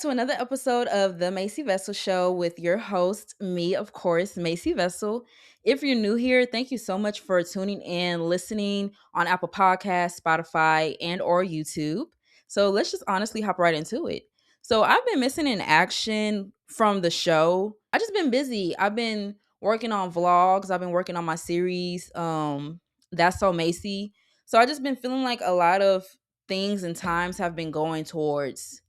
to another episode of the Macy Vessell Show with your host, me, of course, Macy Vessell. If you're new here, thank you so much for tuning in, listening on Apple Podcasts, Spotify, and or YouTube. So let's just honestly hop right into it. So I've been missing in action from the show. I just been busy. I've been working on vlogs. I've been working on my series. That's so Macy. So I just been feeling like a lot of things and times have been going towards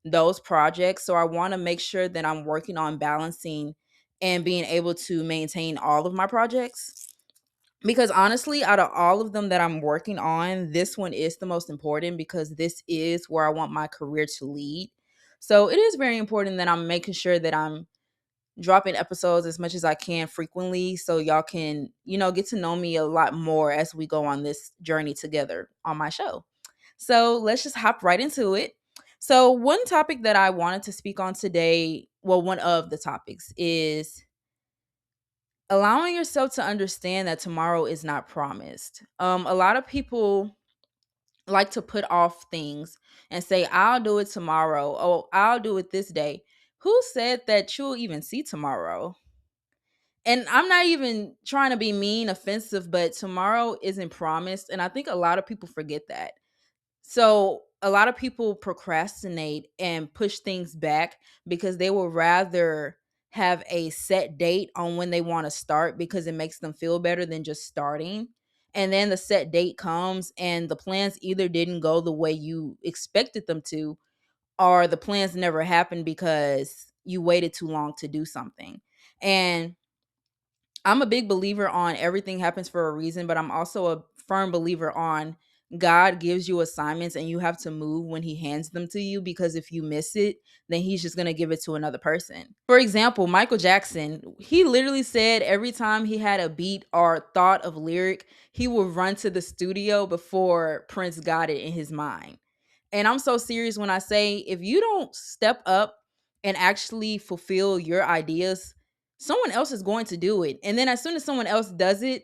those projects. So I want to make sure that I'm working on balancing and being able to maintain all of my projects. Because honestly, out of all of them that I'm working on, this one is the most important because this is where I want my career to lead. So it is very important that I'm making sure that I'm dropping episodes as much as I can frequently so y'all can, get to know me a lot more as we go on this journey together on my show. So let's just hop right into it. So, one topic that I wanted to speak on today, well, one of the topics is allowing yourself to understand that tomorrow is not promised. A lot of people like to put off things and say, I'll do it tomorrow. Oh, I'll do it this day. Who said that you'll even see tomorrow? And I'm not even trying to be mean, offensive, but tomorrow isn't promised. And I think a lot of people forget that. So a lot of people procrastinate and push things back because they would rather have a set date on when they want to start because it makes them feel better than just starting. And then the set date comes and the plans either didn't go the way you expected them to, or the plans never happened because you waited too long to do something. And I'm a big believer on everything happens for a reason, but I'm also a firm believer on God gives you assignments and you have to move when he hands them to you, because if you miss it, then he's just going to give it to another person. For example, Michael Jackson, he literally said every time he had a beat or thought of lyric, he would run to the studio before Prince got it in his mind. And I'm so serious when I say if you don't step up and actually fulfill your ideas, someone else is going to do it. And then as soon as someone else does it,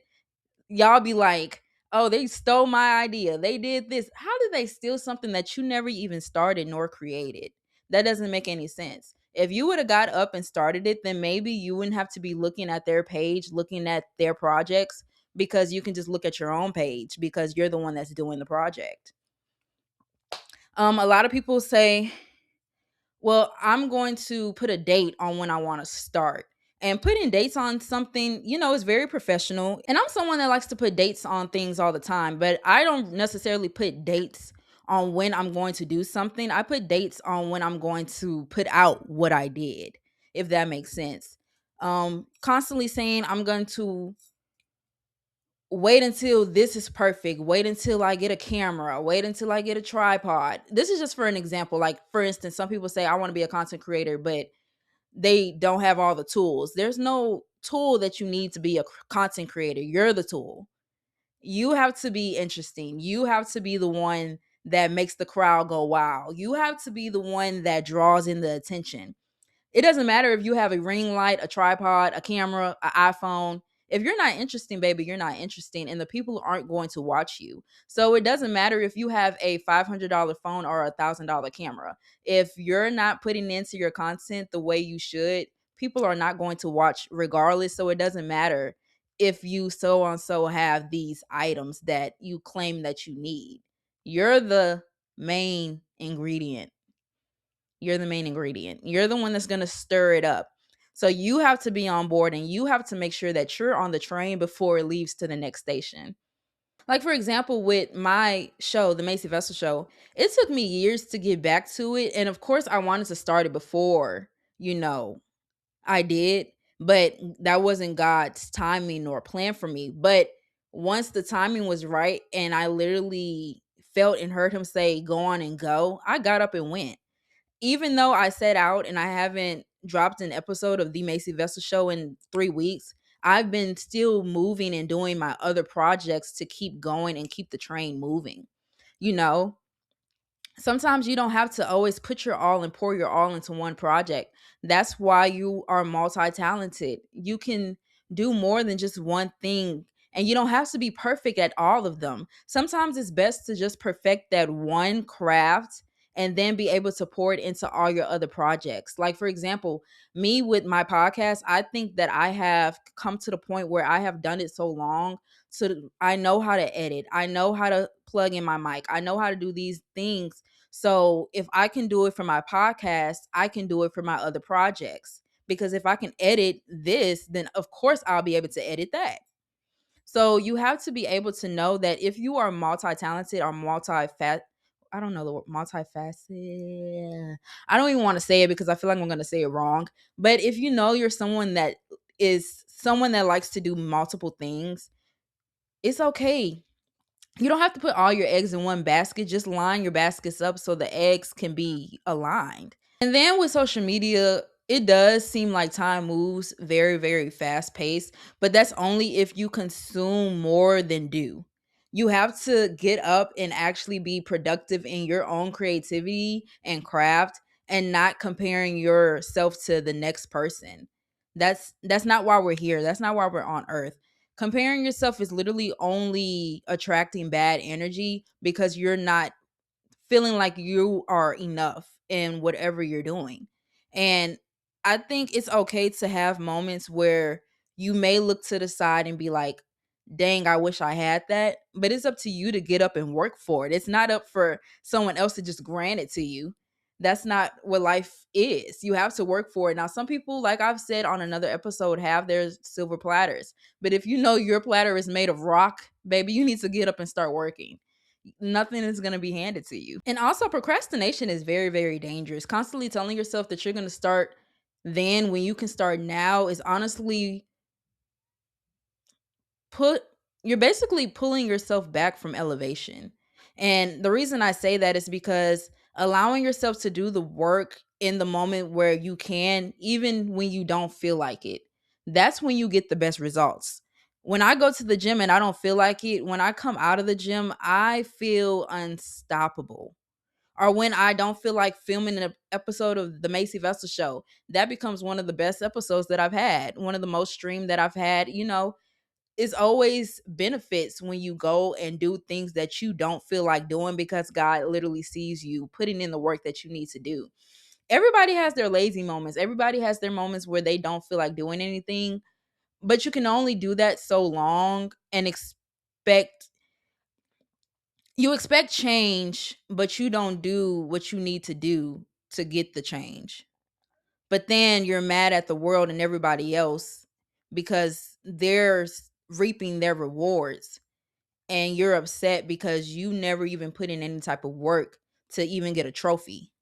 y'all be like, oh, they stole my idea. They did this. How did they steal something that you never even started nor created? That doesn't make any sense. If you would have got up and started it, then maybe you wouldn't have to be looking at their page, looking at their projects, because you can just look at your own page because you're the one that's doing the project. A lot of people say, well, I'm going to put a date on when I want to start. And putting dates on something, is very professional. And I'm someone that likes to put dates on things all the time, but I don't necessarily put dates on when I'm going to do something. I put dates on when I'm going to put out what I did, if that makes sense. Constantly saying I'm going to wait until this is perfect, wait until I get a camera, wait until I get a tripod. This is just for an example. Like, for instance, some people say I want to be a content creator, but they don't have all the tools. There's no tool that you need to be a content creator. You're the tool. You have to be interesting. You have to be the one that makes the crowd go wow. You have to be the one that draws in the attention. It doesn't matter if you have a ring light, a tripod, a camera, an iPhone. If you're not interesting, baby, you're not interesting, and the people aren't going to watch you. So it doesn't matter if you have a $500 phone or a $1,000 camera. If you're not putting into your content the way you should, people are not going to watch regardless. So it doesn't matter if you so and so have these items that you claim that you need. You're the main ingredient. You're the main ingredient. You're the one that's going to stir it up. So you have to be on board and you have to make sure that you're on the train before it leaves to the next station. Like, for example, with my show, the Macy Vessell Show, it took me years to get back to it. And of course, I wanted to start it before, I did, but that wasn't God's timing nor plan for me. But once the timing was right and I literally felt and heard him say, go on and go, I got up and went. Even though I set out and I haven't dropped an episode of the Macy Vessell Show in 3 weeks, I've been still moving and doing my other projects to keep going and keep the train moving. You know, Sometimes you don't have to always put your all and pour your all into one project. That's why you are multi-talented. You can do more than just one thing, and you don't have to be perfect at all of them. Sometimes it's best to just perfect that one craft and then be able to pour it into all your other projects. Like, for example, me with my podcast, I think that I have come to the point where I have done it so long. So I know how to edit. I know how to plug in my mic. I know how to do these things. So if I can do it for my podcast, I can do it for my other projects. Because if I can edit this, then of course I'll be able to edit that. So you have to be able to know that if you are multi-talented or I don't know the word multifaceted. I don't even want to say it because I feel like I'm going to say it wrong. But if you know you're someone that is someone that likes to do multiple things, it's okay. You don't have to put all your eggs in one basket. Just line your baskets up so the eggs can be aligned. And then with social media, it does seem like time moves very, very fast paced, but that's only if you consume more than do. You have to get up and actually be productive in your own creativity and craft and not comparing yourself to the next person. That's not why we're here. That's not why we're on earth. Comparing yourself is literally only attracting bad energy because you're not feeling like you are enough in whatever you're doing. And I think it's okay to have moments where you may look to the side and be like, dang, I wish I had that. But it's up to you to get up and work for it. It's not up for someone else to just grant it to you. That's not what life is. You have to work for it. Now, some people, like I've said on another episode, have their silver platters. But if you know your platter is made of rock, baby, you need to get up and start working. Nothing is going to be handed to you. And also, procrastination is very, very dangerous. Constantly telling yourself that you're going to start then when you can start now is honestly put you're basically pulling yourself back from elevation. And the reason I say that is because allowing yourself to do the work in the moment where you can, even when you don't feel like it, that's when you get the best results. When I go to the gym and I don't feel like it, when I come out of the gym, I feel unstoppable. Or when I don't feel like filming an episode of the Macy Vessell Show, that becomes one of the best episodes that I've had, one of the most streamed that I've had. It's always benefits when you go and do things that you don't feel like doing because God literally sees you putting in the work that you need to do. Everybody has their lazy moments. Everybody has their moments where they don't feel like doing anything, but you can only do that so long and expect change, but you don't do what you need to do to get the change. But then you're mad at the world and everybody else because they're reaping their rewards, and you're upset because you never even put in any type of work to even get a trophy.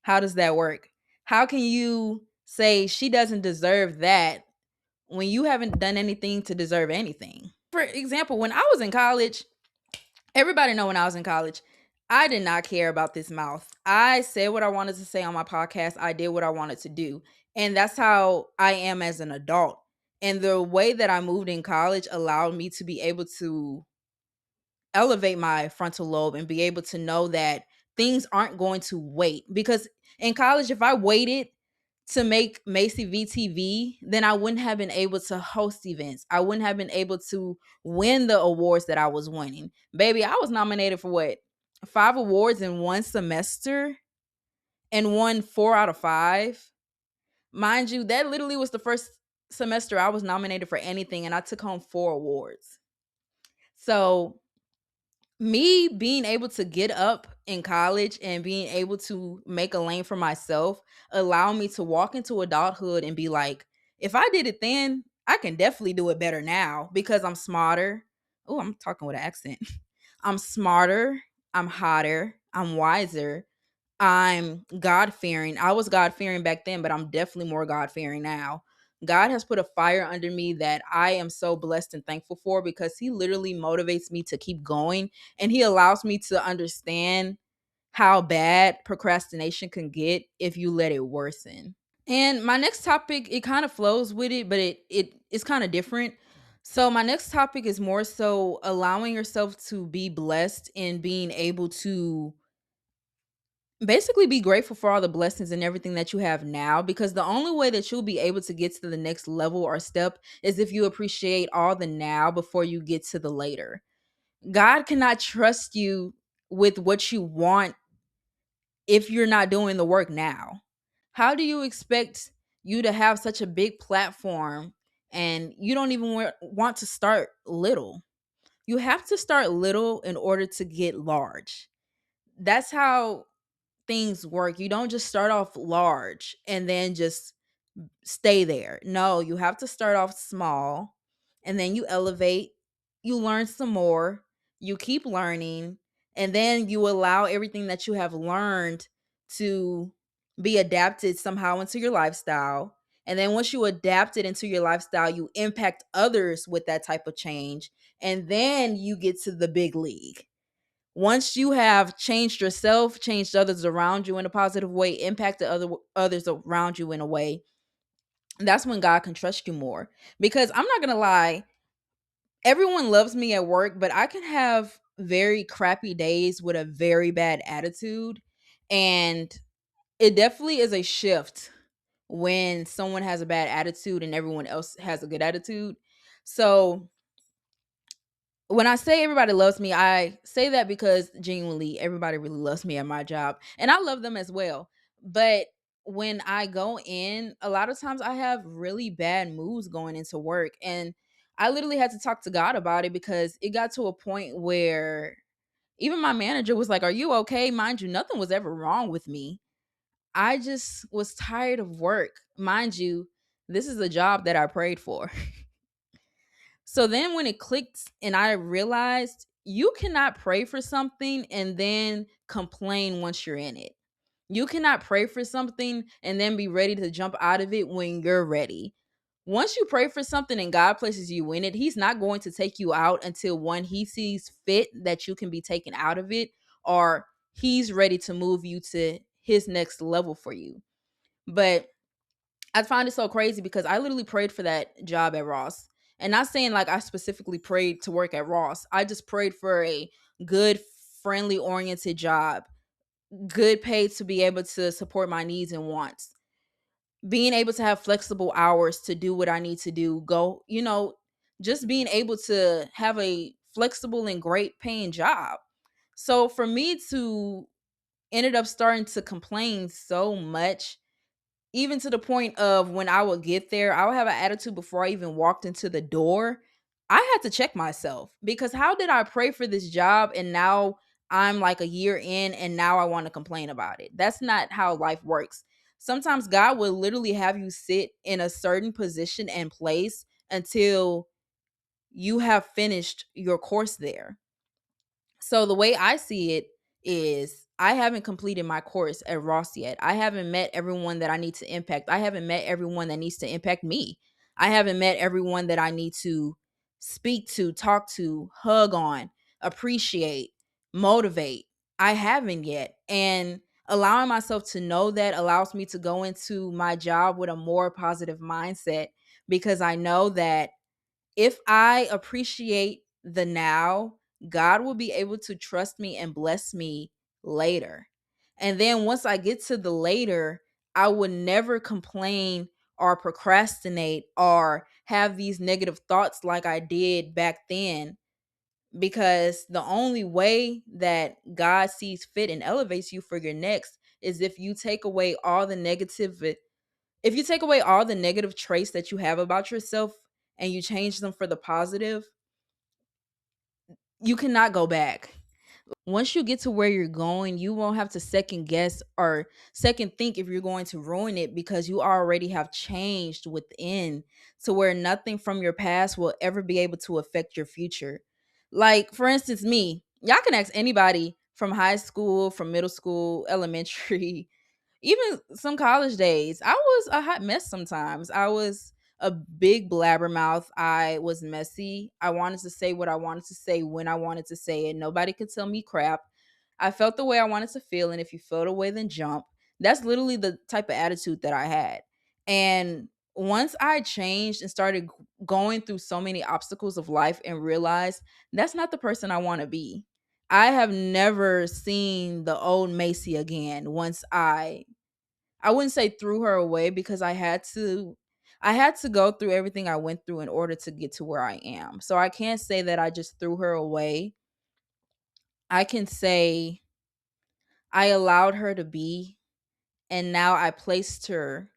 How does that work? How can you say she doesn't deserve that when you haven't done anything to deserve anything? For example, when I was in college, everybody know when I was in college, I did not care about this mouth. I said what I wanted to say on my podcast. I did what I wanted to do. And that's how I am as an adult. And the way that I moved in college allowed me to be able to elevate my frontal lobe and be able to know that things aren't going to wait. Because in college, if I waited to make Macy VTV, then I wouldn't have been able to host events. I wouldn't have been able to win the awards that I was winning. Baby, I was nominated for what? 5 awards in one semester and won 4 out of 5. Mind you, that literally was the first semester I was nominated for anything, and I took home 4 awards. So me being able to get up in college and being able to make a lane for myself allow me to walk into adulthood and be like, if I did it then, I can definitely do it better now because I'm smarter. Oh, I'm talking with an accent. I'm smarter, I'm hotter, I'm wiser, I'm God fearing. I was God fearing back then, but I'm definitely more God fearing now. God has put a fire under me that I am so blessed and thankful for because He literally motivates me to keep going, and He allows me to understand how bad procrastination can get if you let it worsen. And my next topic, it kind of flows with it, but it's kind of different. So my next topic is more so allowing yourself to be blessed and being able to basically be grateful for all the blessings and everything that you have now, because the only way that you'll be able to get to the next level or step is if you appreciate all the now before you get to the later. God cannot trust you with what you want if you're not doing the work now? How do you expect you to have such a big platform and you don't even want to start little? You have to start little in order to get large. That's how things work. You don't just start off large and then just stay there. No, you have to start off small and then you elevate, you learn some more, you keep learning, and then you allow everything that you have learned to be adapted somehow into your lifestyle. And then once you adapt it into your lifestyle, you impact others with that type of change. And then you get to the big league. Once you have changed yourself, changed others around you in a positive way, impacted others around you in a way, that's when God can trust you more. Because I'm not gonna lie, everyone loves me at work, but I can have very crappy days with a very bad attitude. And it definitely is a shift when someone has a bad attitude and everyone else has a good attitude. So when I say everybody loves me, I say that because genuinely everybody really loves me at my job and I love them as well. But when I go in, a lot of times I have really bad moods going into work, and I literally had to talk to God about it because it got to a point where even my manager was like, "Are you okay?" Mind you, nothing was ever wrong with me. I just was tired of work. Mind you, this is a job that I prayed for. So then when it clicked and I realized you cannot pray for something and then complain once you're in it. You cannot pray for something and then be ready to jump out of it when you're ready. Once you pray for something and God places you in it, He's not going to take you out until one, He sees fit that you can be taken out of it, or He's ready to move you to His next level for you. But I find it so crazy because I literally prayed for that job at Ross. And not saying like I specifically prayed to work at Ross. I just prayed for a good, friendly oriented job, good pay to be able to support my needs and wants, being able to have flexible hours to do what I need to do, go, just being able to have a flexible and great paying job. So for me to ended up starting to complain so much, even to the point of when I would get there, I would have an attitude before I even walked into the door. I had to check myself because how did I pray for this job and now I'm like a year in and now I want to complain about it? That's not how life works. Sometimes God will literally have you sit in a certain position and place until you have finished your course there. So the way I see it is I haven't completed my course at Ross yet. I haven't met everyone that I need to impact. I haven't met everyone that needs to impact me. I haven't met everyone that I need to speak to, talk to, hug on, appreciate, motivate. I haven't yet. And allowing myself to know that allows me to go into my job with a more positive mindset because I know that if I appreciate the now, God will be able to trust me and bless me later. And then once I get to the later, I would never complain or procrastinate or have these negative thoughts like I did back then, because the only way that God sees fit and elevates you for your next is if you take away all the negative, if you take away all the negative traits that you have about yourself and you change them for the positive, you cannot go back. Once you get to where you're going, you won't have to second guess or second think if you're going to ruin it because you already have changed within to where nothing from your past will ever be able to affect your future. Like, for instance, me, y'all can ask anybody from high school, from middle school, elementary, even some college days. I was a hot mess sometimes. I was a big blabbermouth. I was messy. I wanted to say what I wanted to say when I wanted to say it. Nobody could tell me crap. I felt the way I wanted to feel, and if you felt away, then jump. That's literally the type of attitude that I had. And once I changed and started going through so many obstacles of life and realized that's not the person I want to be. I have never seen the old Macy again once I wouldn't say threw her away because I had to go through everything I went through in order to get to where I am. So I can't say that I just threw her away. I can say I allowed her to be, and now I placed her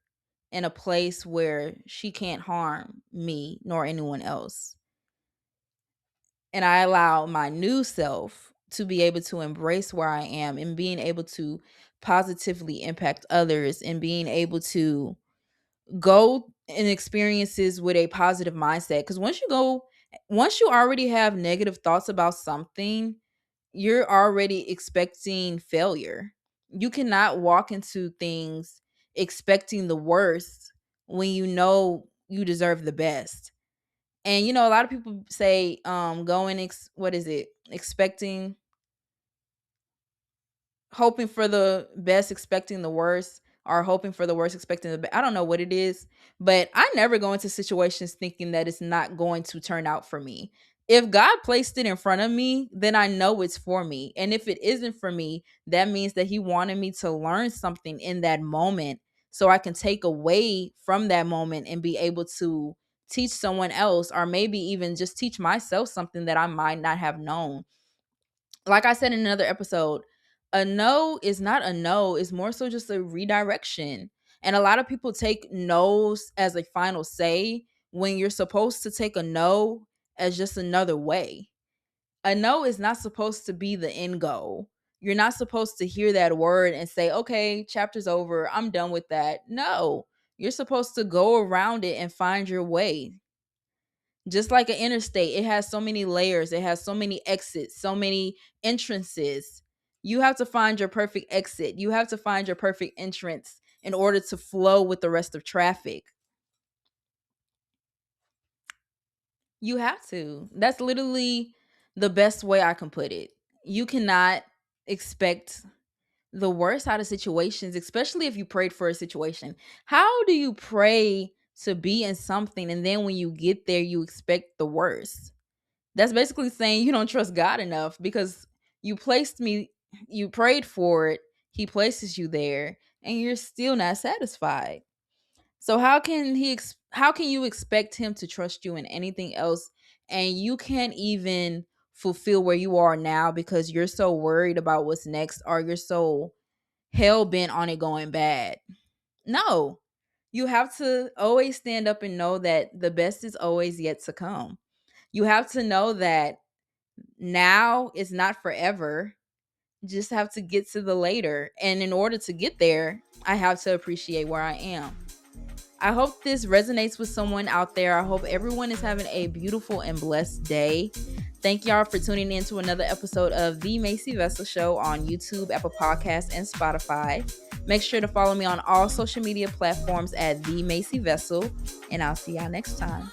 in a place where she can't harm me nor anyone else. And I allow my new self to be able to embrace where I am and being able to positively impact others and being able to go in experiences with a positive mindset. Because once you already have negative thoughts about something, you're already expecting failure. You cannot walk into things expecting the worst when you know you deserve the best. And a lot of people say what is it? Expecting hoping for the best, expecting the worst, or hoping for the worst, expecting the best. I don't know what it is, but I never go into situations thinking that it's not going to turn out for me. If God placed it in front of me, then I know it's for me. And if it isn't for me, that means that He wanted me to learn something in that moment so I can take away from that moment and be able to teach someone else, or maybe even just teach myself something that I might not have known. Like I said in another episode, a no is not a no, it's more so just a redirection. And a lot of people take no's as a final say when you're supposed to take a no as just another way. A no is not supposed to be the end goal. You're not supposed to hear that word and say, okay, chapter's over, I'm done with that. No, you're supposed to go around it and find your way. Just like an interstate, it has so many layers, it has so many exits, so many entrances. You have to find your perfect exit. You have to find your perfect entrance in order to flow with the rest of traffic. You have to. That's literally the best way I can put it. You cannot expect the worst out of situations, especially if you prayed for a situation. How do you pray to be in something and then when you get there, you expect the worst? That's basically saying you don't trust God enough because you prayed for it, He places you there, and you're still not satisfied. So how can you expect Him to trust you in anything else, and you can't even fulfill where you are now because you're so worried about what's next, or you're so hell bent on it going bad? No. You have to always stand up and know that the best is always yet to come. You have to know that now is not forever. Just have to get to the later. And in order to get there, I have to appreciate where I am. I hope this resonates with someone out there. I hope everyone is having a beautiful and blessed day. Thank y'all for tuning in to another episode of The Macy Vessell Show on YouTube, Apple Podcasts, and Spotify. Make sure to follow me on all social media platforms at The Macy Vessell, and I'll see y'all next time.